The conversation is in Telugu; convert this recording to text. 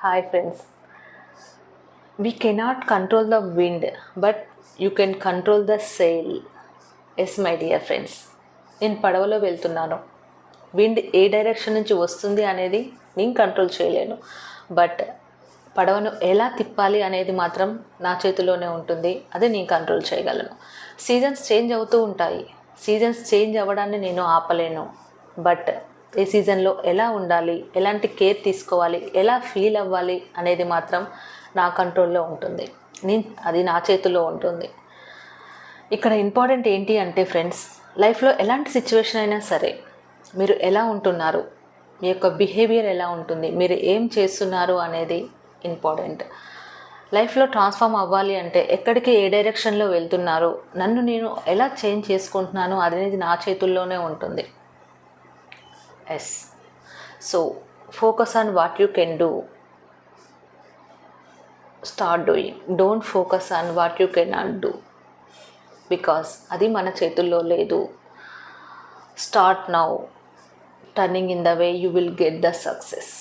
Hi friends, we cannot control the wind, but you can control the sail. Yes my dear friends, నేను పడవలో వెళ్తున్నాను. విండ్ ఏ డైరెక్షన్ నుంచి వస్తుంది అనేది నేను కంట్రోల్ చేయలేను, బట్ పడవను ఎలా తిప్పాలి అనేది మాత్రం నా చేతిలోనే ఉంటుంది. అది నేను కంట్రోల్ చేయగలను. సీజన్స్ చేంజ్ అవుతూ ఉంటాయి. సీజన్స్ చేంజ్ అవ్వడాన్ని నేను ఆపలేను, బట్ ఏ సీజన్లో ఎలా ఉండాలి, ఎలాంటి కేర్ తీసుకోవాలి, ఎలా ఫీల్ అవ్వాలి అనేది మాత్రం నా కంట్రోల్లో ఉంటుంది. అది నా చేతిలో ఉంటుంది. ఇక్కడ ఇంపార్టెంట్ ఏంటి అంటే ఫ్రెండ్స్, లైఫ్లో ఎలాంటి సిచ్యువేషన్ అయినా సరే మీరు ఎలా ఉంటున్నారు, మీ యొక్క బిహేవియర్ ఎలా ఉంటుంది, మీరు ఏం చేస్తున్నారు అనేది ఇంపార్టెంట్. లైఫ్లో ట్రాన్స్ఫార్మ్ అవ్వాలి అంటే ఎక్కడికి ఏ డైరెక్షన్లో వెళ్తున్నారు, నన్ను నేను ఎలా చేంజ్ చేసుకుంటున్నాను అనేది నా చేతుల్లోనే ఉంటుంది. Yes, so focus on what you can do. Start doing. Don't focus on what you can not do, because అది మన చేతుల్లో లేదు. Start now. Turning in the way you will get the success.